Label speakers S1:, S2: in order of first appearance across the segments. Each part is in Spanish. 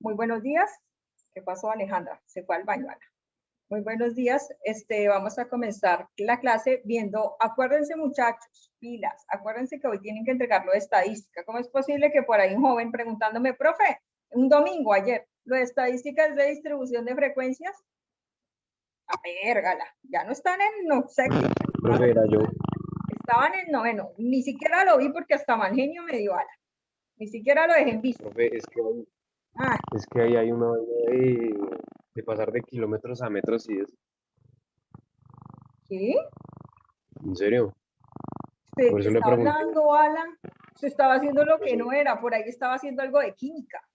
S1: Muy buenos días. ¿Qué pasó, Alejandra? Se fue al baño, Ana. Muy buenos días. Vamos a comenzar la clase viendo, acuérdense muchachos, pilas, acuérdense que hoy tienen que entregar lo de estadística. ¿Cómo es posible que por ahí un joven preguntándome, profe, un domingo ayer, lo de estadística es de distribución de frecuencias? A ver, gala, ya no están en no séptimo.
S2: Profe, era yo.
S1: Estaban en noveno. Ni siquiera lo vi porque hasta mal genio me dio ala. Ni siquiera lo dejé en visto.
S2: Profe, es que ahí hay una vaina de pasar de kilómetros a metros y eso.
S1: ¿Qué?
S2: ¿En serio?
S1: ¿De
S2: Por
S1: qué
S2: eso le
S1: está
S2: pregunté.
S1: hablando, Alan? Se estaba haciendo lo que
S2: Pues,
S1: no era, por ahí estaba haciendo algo de química.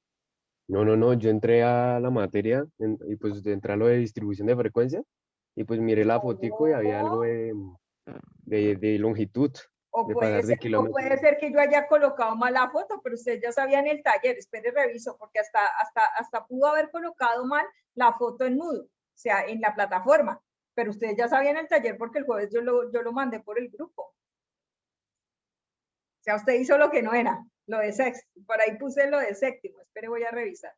S2: no, yo entré a la materia y pues entré a lo de distribución de frecuencia y pues miré la fotico y había algo
S1: No.
S2: de longitud, de pasar de
S1: O
S2: kilómetros.
S1: puede ser que yo haya colocado mal la foto, pero usted ya sabía en el taller, espere reviso, porque hasta pudo haber colocado mal la foto en Moodle, o sea, en la plataforma, pero usted ya sabía en el taller porque el jueves yo lo mandé por el grupo. O sea, usted hizo lo que no era, lo de sexto, por ahí puse lo de séptimo, espere, voy a revisar.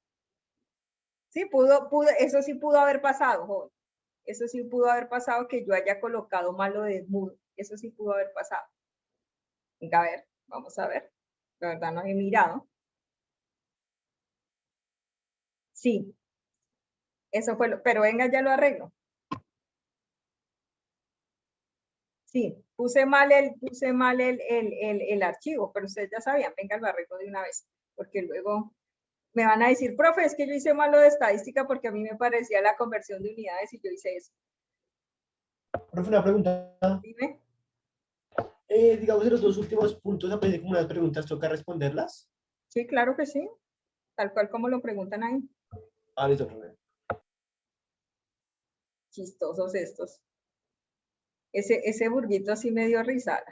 S1: Sí, eso sí pudo haber pasado, joven. Eso sí pudo haber pasado que yo haya colocado mal lo de Moodle, eso sí pudo haber pasado. Venga, a ver, vamos a ver. La verdad no he mirado. Sí, eso fue pero venga, ya lo arreglo. Sí, puse mal el archivo, pero ustedes ya sabían, venga, lo arreglo de una vez, porque luego me van a decir, profe, es que yo hice mal lo de estadística porque a mí me parecía la conversión de unidades y yo hice eso.
S3: Profe, una pregunta.
S1: Dime.
S3: Digamos, en los dos últimos puntos aprendí como unas preguntas, ¿toca responderlas?
S1: Sí, claro que sí, tal cual como lo preguntan ahí.
S3: Ah, listo, profe.
S1: Chistosos estos. Ese burguito sí me dio risa.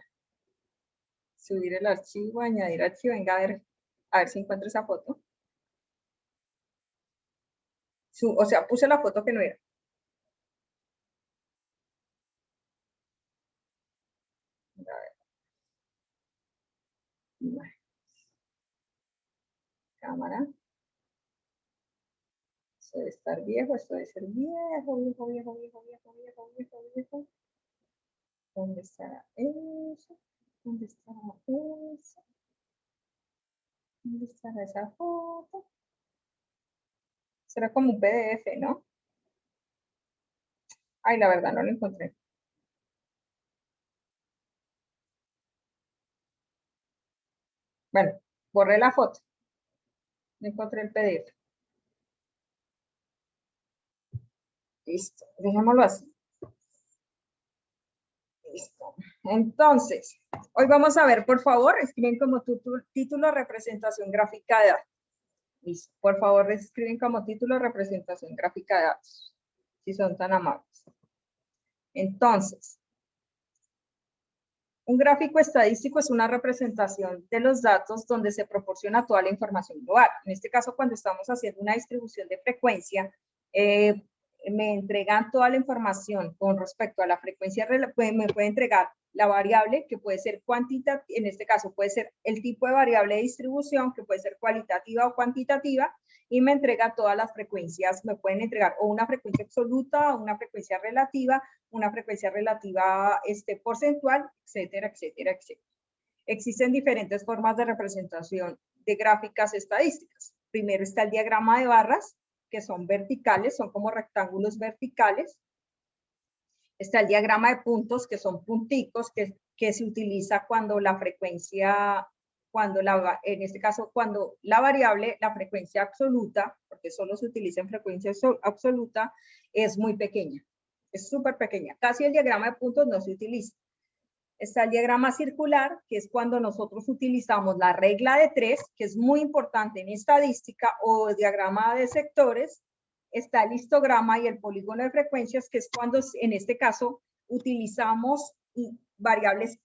S1: Subir el archivo, añadir archivo, venga a ver si encuentro esa foto. O sea, puse la foto que no era. Cámara. Esto debe estar viejo, esto debe ser viejo. ¿Dónde estará eso? ¿Dónde estará eso? ¿Dónde estará esa foto? Será como un PDF, ¿no? Ay, la verdad no lo encontré. Bueno, borré la foto. No encontré el PDF. Listo, dejémoslo así. Listo. Entonces, hoy vamos a ver, por favor, escriben como título representación gráfica de datos. Listo. Por favor, escriben como título representación gráfica de datos, si son tan amables. Entonces, un gráfico estadístico es una representación de los datos donde se proporciona toda la información global. En este caso, cuando estamos haciendo una distribución de frecuencia, me entregan toda la información con respecto a la frecuencia, me puede entregar la variable que puede ser cuantitativa, en este caso puede ser el tipo de variable de distribución, que puede ser cualitativa o cuantitativa, y me entrega todas las frecuencias, me pueden entregar o una frecuencia absoluta, o una frecuencia relativa porcentual, etcétera, etcétera, etcétera. Existen diferentes formas de representación de gráficas estadísticas. Primero está el diagrama de barras, que son verticales, son como rectángulos verticales. Está el diagrama de puntos, que son punticos, que se utiliza cuando la frecuencia, en este caso, cuando la variable, la frecuencia absoluta, porque solo se utiliza en frecuencia absoluta, es muy pequeña. Es súper pequeña. Casi el diagrama de puntos no se utiliza. Está el diagrama circular, que es cuando nosotros utilizamos la regla de 3, que es muy importante en estadística, o el diagrama de sectores. Está el histograma y el polígono de frecuencias, que es cuando en este caso utilizamos variables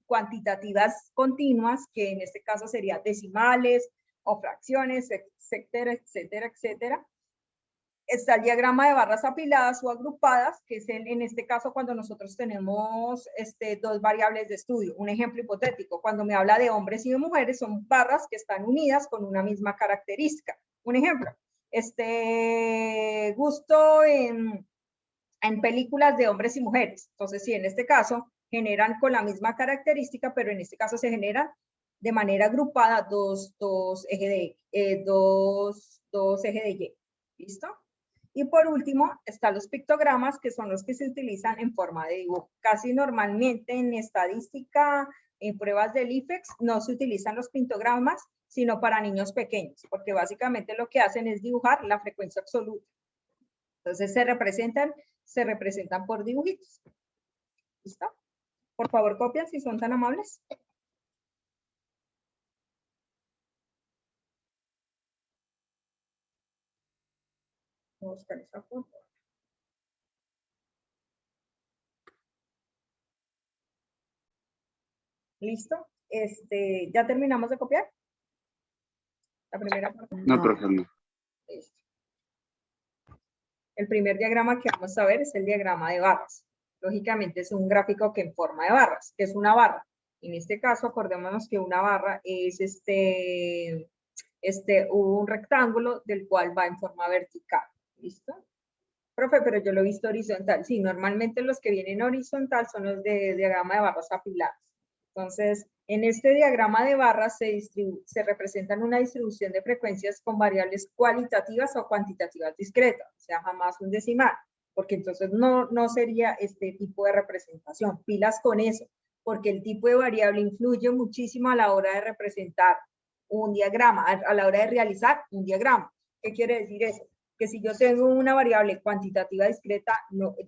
S1: cuantitativas continuas, que en este caso serían decimales o fracciones, etcétera, etcétera, etcétera. Está el diagrama de barras apiladas o agrupadas, que es en este caso cuando nosotros tenemos dos variables de estudio. Un ejemplo hipotético, cuando me habla de hombres y de mujeres, son barras que están unidas con una misma característica. Un ejemplo, gusto en películas de hombres y mujeres. Entonces, sí, en este caso generan con la misma característica, pero en este caso se generan de manera agrupada dos ejes de Y. ¿Listo? Y por último, están los pictogramas, que son los que se utilizan en forma de dibujo. Casi normalmente en estadística, en pruebas del IFEX, no se utilizan los pictogramas, sino para niños pequeños, porque básicamente lo que hacen es dibujar la frecuencia absoluta. Entonces se representan por dibujitos. ¿Listo? Por favor, copian si son tan amables. Voy a buscar esa foto. ¿Listo? ¿Ya terminamos de copiar? La primera parte.
S4: No, profesor, no.
S1: Listo. El primer diagrama que vamos a ver es el diagrama de barras. Lógicamente es un gráfico que en forma de barras, que es una barra. En este caso, acordémonos que una barra es un rectángulo del cual va en forma vertical. ¿Listo? Profe, pero yo lo he visto horizontal. Sí, normalmente los que vienen horizontal son los de diagrama de barras apiladas. Entonces, en este diagrama de barras se representan una distribución de frecuencias con variables cualitativas o cuantitativas discretas, o sea, jamás un decimal, porque entonces no sería este tipo de representación. Pilas con eso, porque el tipo de variable influye muchísimo a la hora de representar un diagrama, a la hora de realizar un diagrama. ¿Qué quiere decir eso? Que si yo tengo una variable cuantitativa discreta,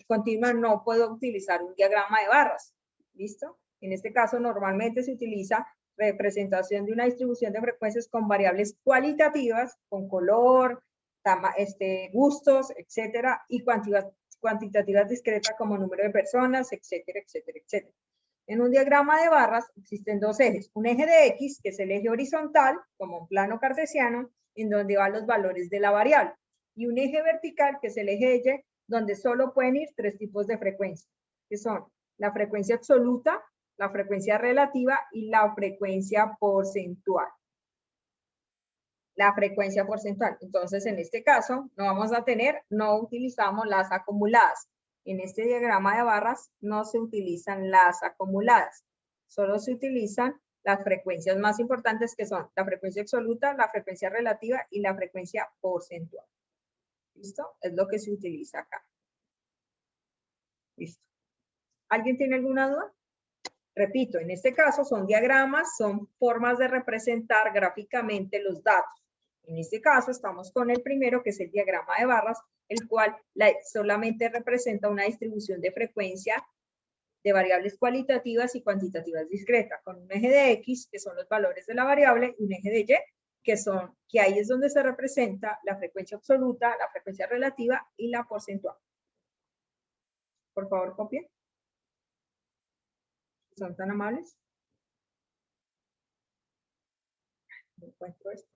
S1: continua, no puedo utilizar un diagrama de barras. ¿Listo? En este caso, normalmente se utiliza representación de una distribución de frecuencias con variables cualitativas, con color, gustos, etcétera, y cuantitativas discretas como número de personas, etcétera, etcétera, etcétera. En un diagrama de barras existen dos ejes, un eje de X, que es el eje horizontal, como un plano cartesiano, en donde van los valores de la variable, y un eje vertical, que es el eje de Y, donde solo pueden ir tres tipos de frecuencia, que son la frecuencia absoluta, la frecuencia relativa y la frecuencia porcentual. La frecuencia porcentual. Entonces, en este caso, no utilizamos las acumuladas. En este diagrama de barras no se utilizan las acumuladas. Solo se utilizan las frecuencias más importantes, que son la frecuencia absoluta, la frecuencia relativa y la frecuencia porcentual. ¿Listo? Es lo que se utiliza acá. Listo. ¿Alguien tiene alguna duda? Repito, en este caso son diagramas, son formas de representar gráficamente los datos. En este caso estamos con el primero, que es el diagrama de barras, el cual solamente representa una distribución de frecuencia de variables cualitativas y cuantitativas discretas, con un eje de X, que son los valores de la variable, y un eje de Y, que ahí es donde se representa la frecuencia absoluta, la frecuencia relativa y la porcentual. Por favor, copien. ¿Son tan amables? No encuentro esto.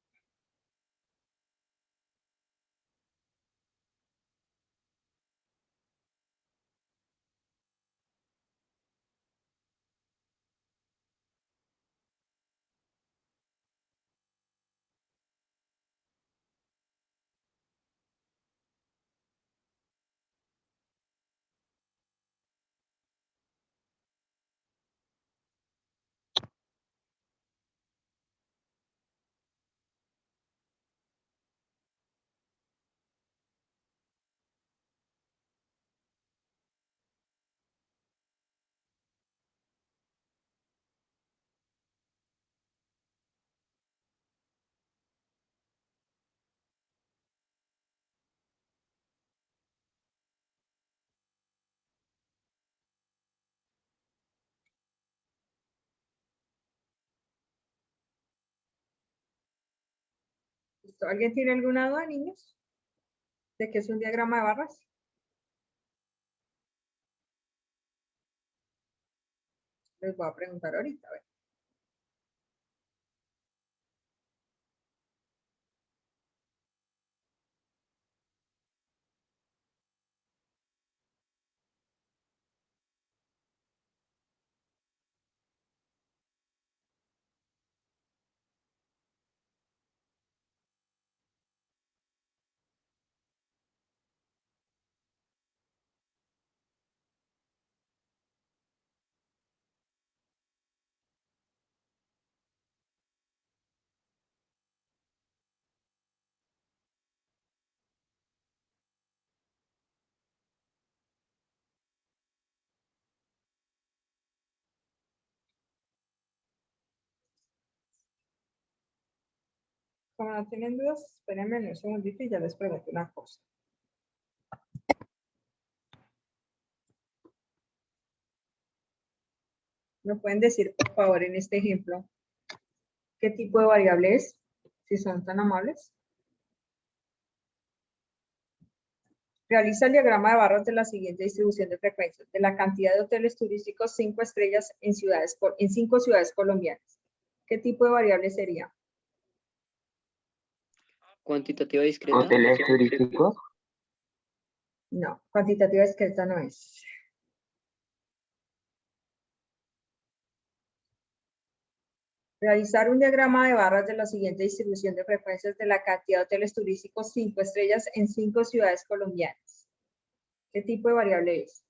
S1: ¿Listo? ¿Alguien tiene alguna duda, niños? ¿De qué es un diagrama de barras? Les voy a preguntar ahorita. A ver. Como no tienen dudas, espérenme un segundito y ya les pregunto una cosa. ¿Me pueden decir, por favor, en este ejemplo, qué tipo de variable es? Si son tan amables. Realiza el diagrama de barras de la siguiente distribución de frecuencias de la cantidad de hoteles turísticos 5 estrellas en 5 ciudades colombianas. ¿Qué tipo de variable sería?
S4: Cuantitativa discreta.
S5: ¿Hoteles turísticos?
S1: No, cuantitativa discreta no es. Realizar un diagrama de barras de la siguiente distribución de frecuencias de la cantidad de hoteles turísticos 5 estrellas en 5 ciudades colombianas. ¿Qué tipo de variable es?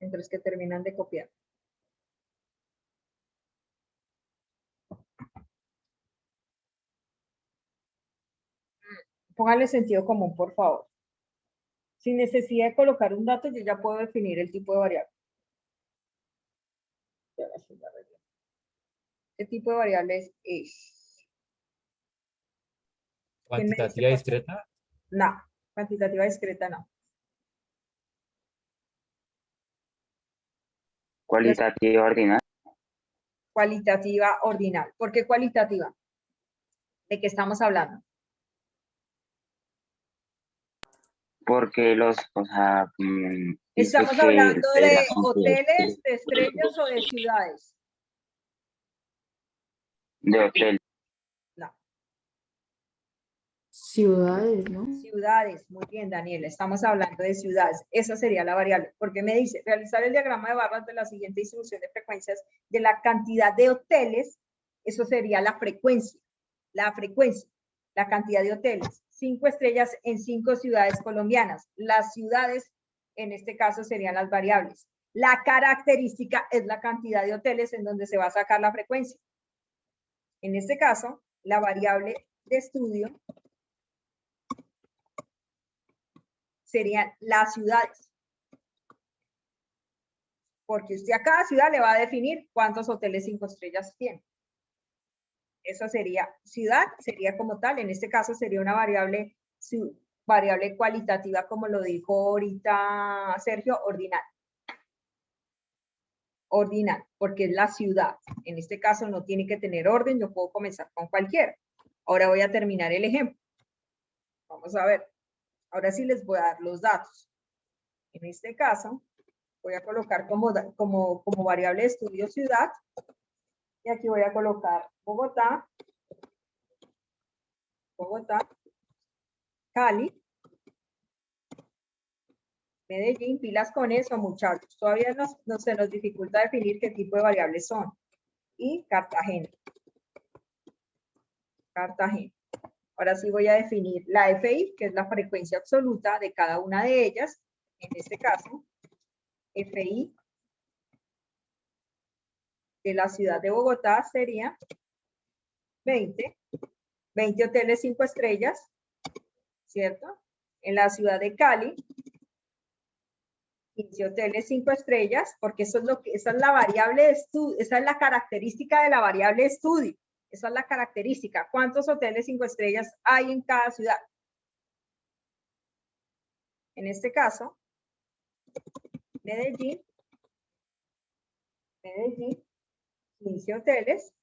S1: Mientras que terminan de copiar. Póngale sentido común, por favor. Sin necesidad de colocar un dato, yo ya puedo definir el tipo de variable. ¿Qué tipo de variable es?
S6: ¿Cuantitativa discreta?
S1: No, cuantitativa discreta no.
S5: ¿Cualitativa ordinal?
S1: Cualitativa ordinal. ¿Por qué cualitativa? ¿De qué estamos hablando?
S5: Porque dice
S1: Estamos
S5: que
S1: hablando de
S5: la cantidad
S1: hoteles, de estrellas o de ciudades.
S5: de hotel.
S1: No,
S7: Ciudades, ¿no?
S1: ciudades. Muy bien, Daniela. Estamos hablando de ciudades. Esa sería la variable. Porque me dice, realizar el diagrama de barras de la siguiente distribución de frecuencias de la cantidad de hoteles. Eso sería la frecuencia. La frecuencia. La cantidad de hoteles. 5 estrellas en 5 ciudades colombianas. Las ciudades, en este caso, serían las variables. La característica es la cantidad de hoteles en donde se va a sacar la frecuencia. En este caso, la variable de estudio serían las ciudades. Porque usted a cada ciudad le va a definir cuántos hoteles 5 estrellas tiene. Eso sería, ciudad sería como tal, en este caso sería una variable cualitativa, como lo dijo ahorita Sergio, ordinal. Ordinal, porque es la ciudad. En este caso no tiene que tener orden, yo puedo comenzar con cualquiera. Ahora voy a terminar el ejemplo. Vamos a ver. Ahora sí les voy a dar los datos. En este caso, voy a colocar como variable de estudio ciudad. Y aquí voy a colocar Bogotá, Cali, Medellín, pilas con eso, muchachos. Todavía se nos dificulta definir qué tipo de variables son. Y Cartagena. Cartagena. Ahora sí voy a definir la FI, que es la frecuencia absoluta de cada una de ellas. En este caso, FI de la ciudad de Bogotá sería 20 hoteles 5 estrellas, ¿cierto? En la ciudad de Cali, 15 hoteles 5 estrellas, porque eso es esa es la variable de estudio, esa es la característica de la variable de estudio. Esa es la característica. ¿Cuántos hoteles 5 estrellas hay en cada ciudad? En este caso, Medellín, 15 hoteles,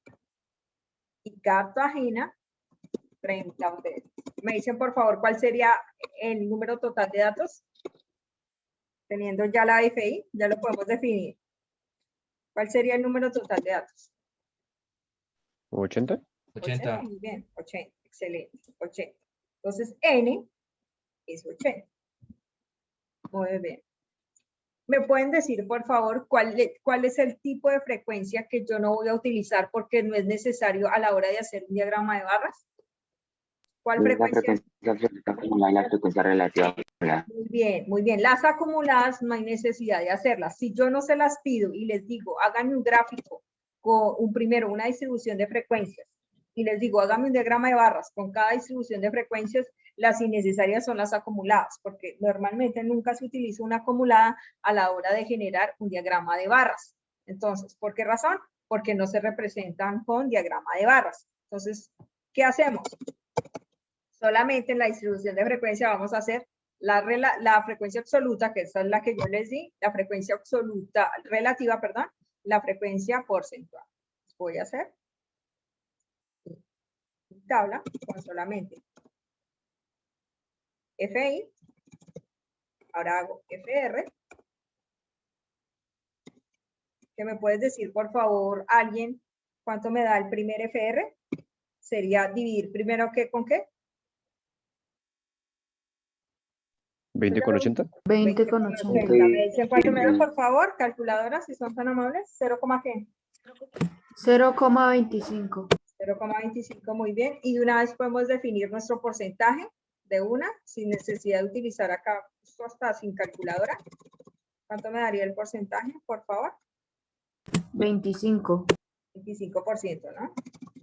S1: y Cartagena, 30 hoteles. Me dicen, por favor, ¿cuál sería el número total de datos? Teniendo ya la FI, ya lo podemos definir. ¿Cuál sería el número total de datos?
S2: 80.
S6: 80.
S1: Muy bien, 80, excelente, 80. Entonces, N es 80. Muy bien. ¿Me pueden decir, por favor, cuál es el tipo de frecuencia que yo no voy a utilizar porque no es necesario a la hora de hacer un diagrama de barras? ¿Cuál frecuencia?
S5: La frecuencia acumulada y la frecuencia relativa.
S1: Muy bien, muy bien. Las acumuladas no hay necesidad de hacerlas. Si yo no se las pido y les digo, háganme un gráfico con una distribución de frecuencias, y les digo, háganme un diagrama de barras con cada distribución de frecuencias, Las innecesarias son las acumuladas, porque normalmente nunca se utiliza una acumulada a la hora de generar un diagrama de barras. Entonces, ¿por qué razón? Porque no se representan con diagrama de barras. Entonces, ¿qué hacemos? Solamente en la distribución de frecuencia vamos a hacer la frecuencia absoluta, que esa es la que yo les di, la frecuencia absoluta, relativa, perdón, la frecuencia porcentual. Voy a hacer tabla con solamente FI, ahora hago FR. ¿Que me puedes decir, por favor, alguien, cuánto me da el primer FR? Sería dividir primero ¿qué con qué?
S2: 20,80.
S4: 20,80.
S1: ¿Me dicen cuánto me da, por favor? Calculadora, si son tan amables. 0, ¿qué?
S4: 0,25.
S1: 0,25, muy bien. Y de una vez podemos definir nuestro porcentaje de una, sin necesidad de utilizar acá, justo hasta sin calculadora. ¿Cuánto me daría el porcentaje, por favor?
S4: 25.
S1: 25%, ¿no?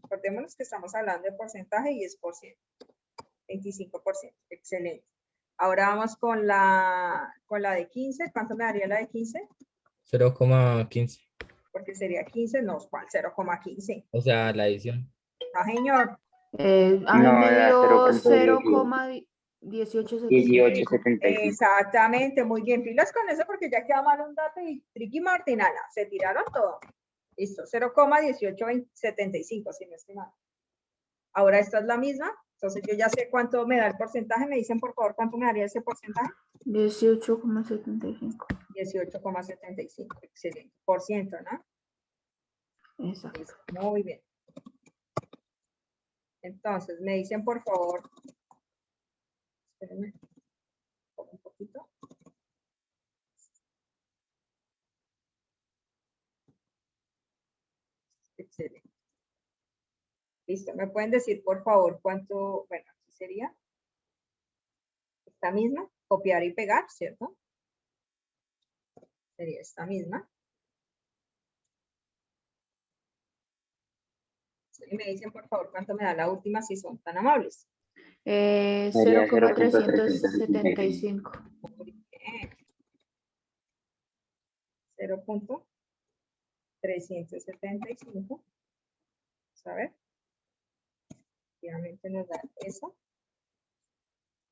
S1: Recordémonos que estamos hablando de porcentaje y es por ciento. 25%, excelente. Ahora vamos con la de 15. ¿Cuánto me daría la de 15?
S6: 0,15.
S1: Porque sería 15, no, ¿cuál? 0,15.
S6: O sea, la edición.
S1: No, señor.
S4: A mí
S5: No,
S4: me
S5: da
S4: dio
S5: 0,18.
S4: 0,1875.
S5: 18,75.
S1: Exactamente, muy bien. Pilas con eso porque ya queda mal un dato y Triqui Martinala. Se tiraron todo. Listo, 0,1875, si no estoy mal. Ahora esta es la misma. Entonces yo ya sé cuánto me da el porcentaje. Me dicen, por favor, cuánto me daría ese porcentaje.
S4: 18,75.
S1: 18,75. Excelente. Por ciento, ¿no?
S4: Exacto.
S1: Listo, muy bien. Entonces, me dicen, por favor. Espérenme. Un poquito. Excelente. Listo. ¿Me pueden decir, por favor, cuánto? Bueno, aquí sería esta misma. Copiar y pegar, ¿cierto? Sería esta misma. Y me dicen, por favor, cuánto me da la última, si son tan amables.
S4: 0,375.
S1: 0,375. Vamos a ver. Efectivamente nos da eso.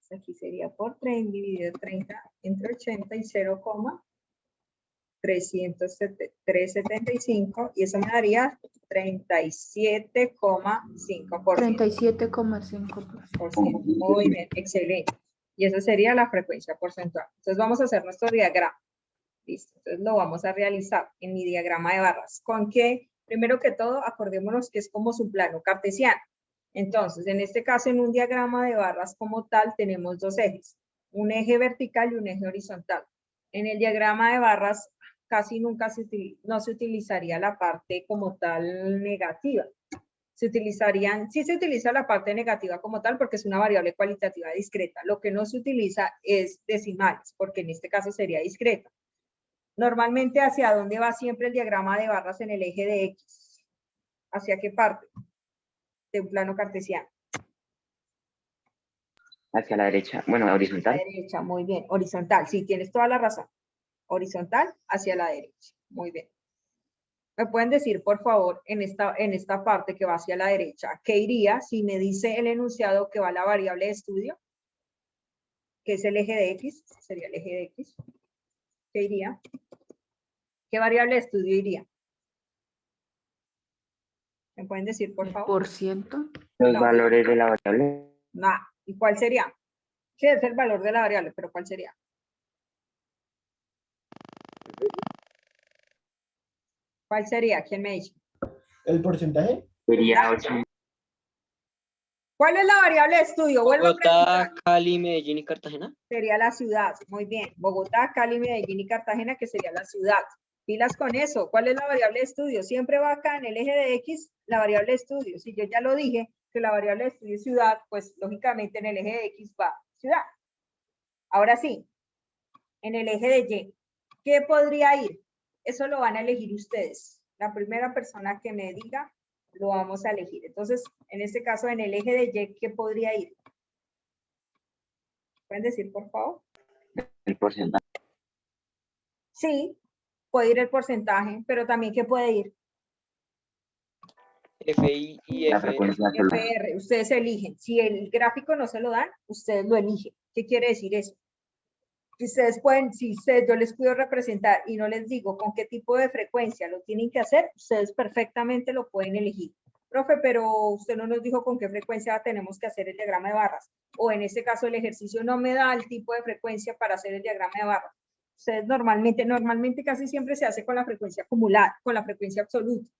S1: Aquí sería por 30 dividido 30 entre 80 y 0,375 y eso me daría 37,5%.
S4: 37,5%.
S1: Muy bien, excelente. Y esa sería la frecuencia porcentual. Entonces vamos a hacer nuestro diagrama. Listo, entonces lo vamos a realizar en mi diagrama de barras. ¿Con qué? Primero que todo, acordémonos que es como su plano cartesiano. Entonces, en este caso, en un diagrama de barras como tal, tenemos dos ejes, un eje vertical y un eje horizontal. En el diagrama de barras, casi nunca no se utilizaría la parte como tal negativa. Sí se utiliza la parte negativa como tal porque es una variable cualitativa discreta. Lo que no se utiliza es decimales, porque en este caso sería discreta. Normalmente, ¿hacia dónde va siempre el diagrama de barras en el eje de X? ¿Hacia qué parte de un plano cartesiano?
S5: Hacia la derecha. Bueno, horizontal.
S1: A la derecha, muy bien. Horizontal, sí, tienes toda la razón. Horizontal hacia la derecha. Muy bien. ¿Me pueden decir, por favor, en esta parte que va hacia la derecha, qué iría si me dice el enunciado que va la variable de estudio? Que es el eje de X, sería el eje de X. ¿Qué iría? ¿Qué variable de estudio iría? ¿Me pueden decir, por favor?
S4: ¿Por ciento?
S5: Los
S1: No.
S5: valores de la variable.
S1: No. ¿Y cuál sería? ¿Qué es el valor de la variable? Pero ¿cuál sería? ¿Cuál sería? ¿Quién me dice?
S3: ¿El porcentaje?
S5: Sería 8.
S1: ¿Cuál es la variable de estudio? Vuelvo a
S7: Bogotá,
S1: preguntar.
S7: Cali, Medellín y Cartagena.
S1: Sería la ciudad. Muy bien. Bogotá, Cali, Medellín y Cartagena, que sería la ciudad. Pilas con eso. ¿Cuál es la variable de estudio? Siempre va acá en el eje de X, la variable de estudio. Si yo ya lo dije, que la variable de estudio es ciudad, pues lógicamente en el eje de X va ciudad. Ahora sí, en el eje de Y, ¿qué podría ir? Eso lo van a elegir ustedes. La primera persona que me diga, lo vamos a elegir. Entonces, en este caso, en el eje de Y, ¿qué podría ir? ¿Pueden decir, por favor?
S5: El porcentaje.
S1: Sí, puede ir el porcentaje, pero también ¿qué puede ir?
S7: FI y
S5: La
S7: FR.
S5: frecuencia absoluta.
S1: FR, ustedes eligen. Si el gráfico no se lo dan, ustedes lo eligen. ¿Qué quiere decir eso? Si ustedes pueden, si ustedes, yo les puedo representar y no les digo con qué tipo de frecuencia lo tienen que hacer, ustedes perfectamente lo pueden elegir. Profe, pero usted no nos dijo con qué frecuencia tenemos que hacer el diagrama de barras. O en este caso el ejercicio no me da el tipo de frecuencia para hacer el diagrama de barras. Ustedes normalmente casi siempre se hace con la frecuencia acumulada, con la frecuencia absoluta,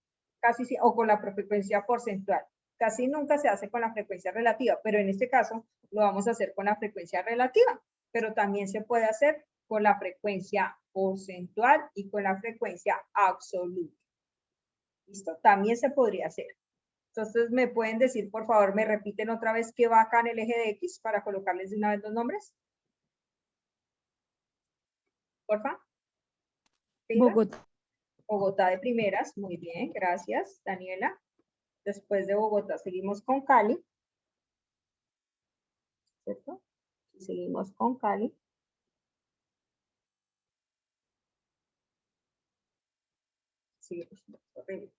S1: o con la frecuencia porcentual. Casi nunca se hace con la frecuencia relativa, pero en este caso lo vamos a hacer con la frecuencia relativa, pero también se puede hacer con la frecuencia porcentual y con la frecuencia absoluta. ¿Listo? También se podría hacer. Entonces, ¿me pueden decir, por favor, me repiten otra vez qué va acá en el eje de X para colocarles de una vez los nombres? Porfa.
S4: Bogotá.
S1: Bogotá de primeras, muy bien, gracias, Daniela. Después de Bogotá seguimos con Cali. ¿Cierto? Y seguimos con Cali. Seguimos, horrible.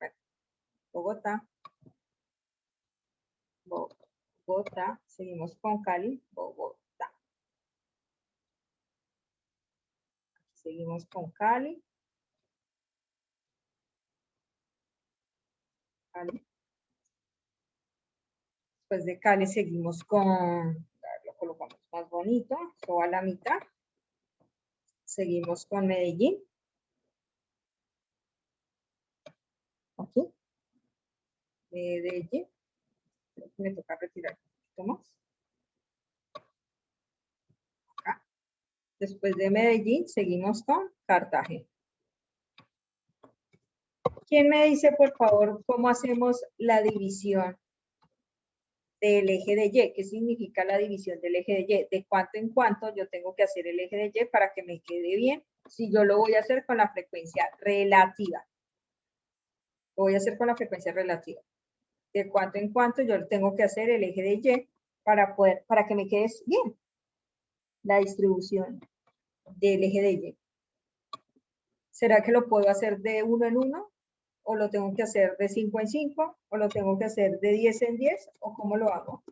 S1: Bueno, Bogotá. Bogotá, seguimos con Cali, Bogotá. Seguimos con Cali. Cali. Después de Cali seguimos con, lo colocamos más bonito, esto va a la mitad. Seguimos con Medellín. Aquí. Medellín. Me toca retirar un poquito más. Acá. Después de Medellín seguimos con Cartagena. ¿Quién me dice, por favor, cómo hacemos la división del eje de Y? ¿Qué significa la división del eje de Y? ¿De cuánto en cuánto yo tengo que hacer el eje de Y para que me quede bien? Si yo lo voy a hacer con la frecuencia relativa. Lo voy a hacer con la frecuencia relativa. De cuánto en cuánto yo tengo que hacer el eje de Y para que me quede bien la distribución del eje de Y. ¿Será que lo puedo hacer de 1 en 1? ¿O lo tengo que hacer de 5 en 5? ¿O lo tengo que hacer de 10 en 10? ¿O cómo lo hago?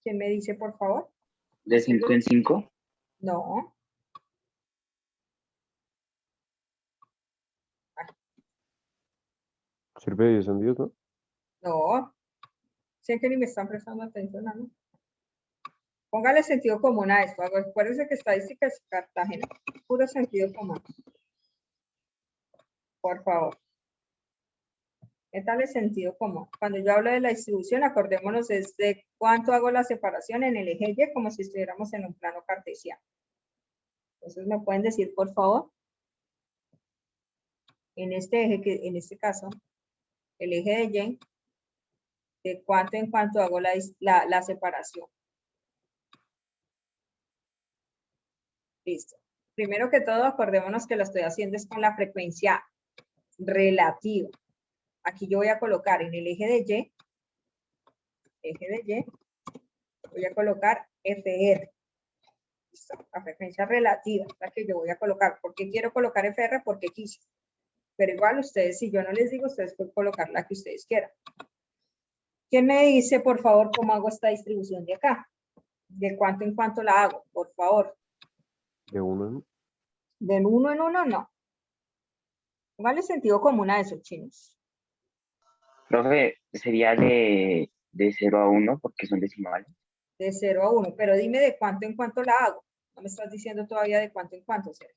S1: ¿Quién me dice, por favor?
S5: ¿De 5 en 5?
S1: No.
S2: Sirve de 10 en 10, ¿no?
S1: No. Sé que ni me están prestando atención a mí. Póngale sentido común a esto. Acuérdense que estadística es Cartagena. Puro sentido común. Por favor. Métale sentido común. Cuando yo hablo de la distribución, acordémonos de cuánto hago la separación en el eje Y, como si estuviéramos en un plano cartesiano. Entonces, ¿me pueden decir, por favor? En este eje, en este caso, el eje de Y, de cuánto en cuánto hago la separación. Listo. Primero que todo, acordémonos que lo estoy haciendo es con la frecuencia relativa. Aquí yo voy a colocar en el eje de Y, voy a colocar FR. Listo. La frecuencia relativa es la que yo voy a colocar. ¿Por qué quiero colocar FR? Porque quise. Pero igual ustedes, si yo no les digo, ustedes pueden colocar la que ustedes quieran. ¿Quién me dice, por favor, cómo hago esta distribución de acá? ¿De cuánto en cuánto la hago? Por favor.
S2: De 1 en 1.
S1: ¿Del 1 en 1? No. Póngale sentido común a eso, chinos.
S5: Profe, sería de 0 a 1 porque son decimales.
S1: De 0 a 1. Pero dime de cuánto en cuánto la hago. No me estás diciendo todavía de cuánto en cuánto, Sergio.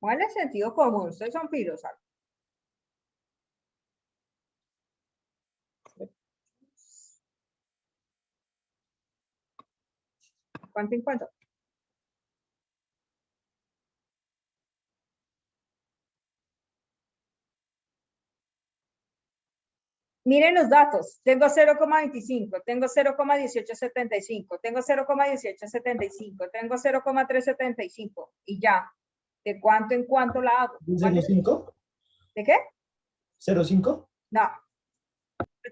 S1: Póngale sentido común. Ustedes son piros, ¿sabes? ¿Cuánto en cuánto? Miren los datos. Tengo 0,25, tengo 0,1875, tengo 0,1875, tengo 0,375 y ya. ¿De cuánto en cuánto la hago?
S3: ¿De 0,5?
S1: ¿De qué?
S3: 0,5.
S1: No. La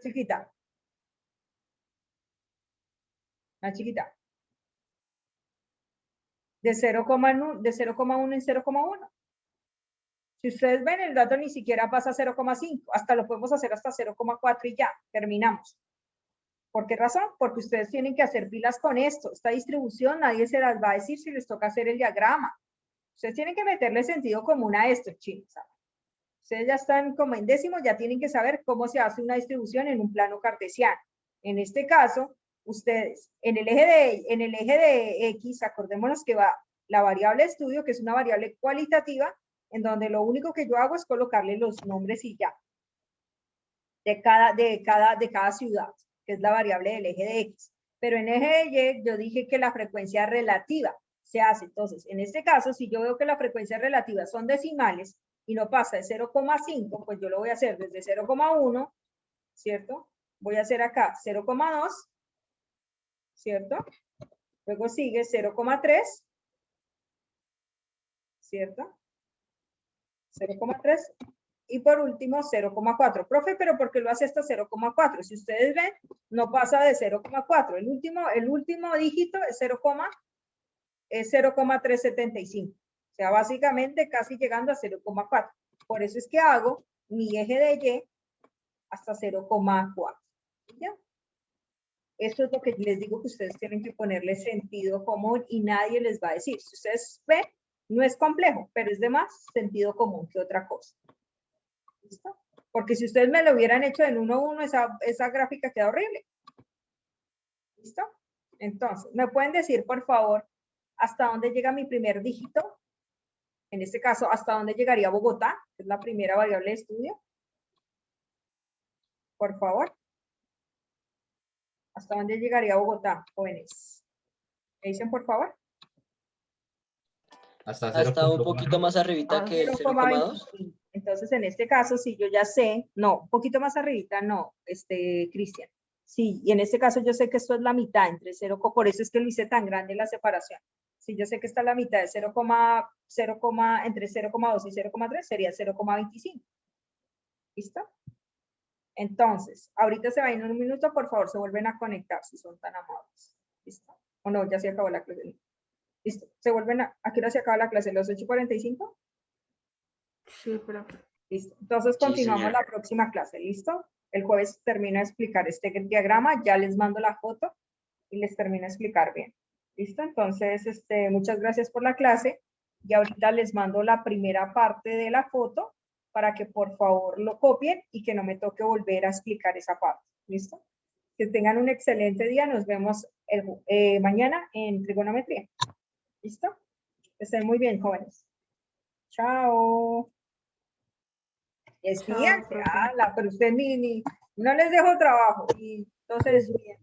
S1: chiquita. La chiquita. De 0,1 en 0,1. Si ustedes ven, el dato ni siquiera pasa a 0,5. Hasta lo podemos hacer hasta 0,4 y ya. Terminamos. ¿Por qué razón? Porque ustedes tienen que hacer pilas con esto. Esta distribución nadie se las va a decir si les toca hacer el diagrama. Ustedes tienen que meterle sentido común a esto, chicos. Ustedes ya están como en décimo, ya tienen que saber cómo se hace una distribución en un plano cartesiano. En este caso, ustedes, en el eje de X, acordémonos que va la variable de estudio, que es una variable cualitativa, en donde lo único que yo hago es colocarle los nombres y ya. De cada ciudad, que es la variable del eje de X. Pero en eje de Y, yo dije que la frecuencia relativa se hace. Entonces, en este caso, si yo veo que la frecuencia relativa son decimales y no pasa de 0,5, pues yo lo voy a hacer desde 0,1, ¿cierto? Voy a hacer acá 0,2, ¿cierto? Luego sigue 0,3, ¿cierto? 0,3. Y por último, 0,4. Profe, ¿pero por qué lo hace hasta 0,4? Si ustedes ven, no pasa de 0,4. El último dígito es 0,375. O sea, básicamente casi llegando a 0,4. Por eso es que hago mi eje de Y hasta 0,4. ¿Ya? Esto es lo que les digo, que ustedes tienen que ponerle sentido común y nadie les va a decir. Si ustedes ven, no es complejo, pero es de más sentido común que otra cosa. ¿Listo? Porque si ustedes me lo hubieran hecho en 1-1, esa gráfica queda horrible. ¿Listo? Entonces, ¿me pueden decir, por favor, hasta dónde llega mi primer dígito? En este caso, ¿hasta dónde llegaría Bogotá? Que es la primera variable de estudio. Por favor. ¿Hasta dónde llegaría Bogotá, jóvenes? ¿Me dicen, por favor?
S6: Hasta
S7: Hasta un
S6: 0,1.
S7: poquito más arribita que el 0,2.
S1: 0,25. Entonces, en este caso, si yo ya sé, no, un poquito más arribita, no, Cristian. Sí, y en este caso yo sé que esto es la mitad entre 0, por eso es que lo hice tan grande la separación. Si yo sé que está la mitad de entre 0,2 y 0,3 sería 0,25. ¿Listo? Entonces, ahorita se va en un minuto, por favor, se vuelven a conectar si son tan amables. ¿Listo? O no, ya se acabó la clase. Listo. Se vuelven ¿a qué hora se acaba la clase? ¿Los 8:45?
S4: Sí, pero
S1: Listo. Entonces
S7: Sí,
S1: continuamos
S7: señora.
S1: la próxima clase. ¿Listo? El jueves termino de explicar este diagrama, ya les mando la foto y les termino de explicar bien. ¿Listo? Entonces, muchas gracias por la clase y ahorita les mando la primera parte de la foto para que por favor lo copien y que no me toque volver a explicar esa parte. ¿Listo? Que tengan un excelente día. Nos vemos mañana en trigonometría. ¿Listo? Estén muy bien, jóvenes. Chao. Espíanse,
S4: profe.
S1: pero usted no les dejo trabajo. Y entonces, bien.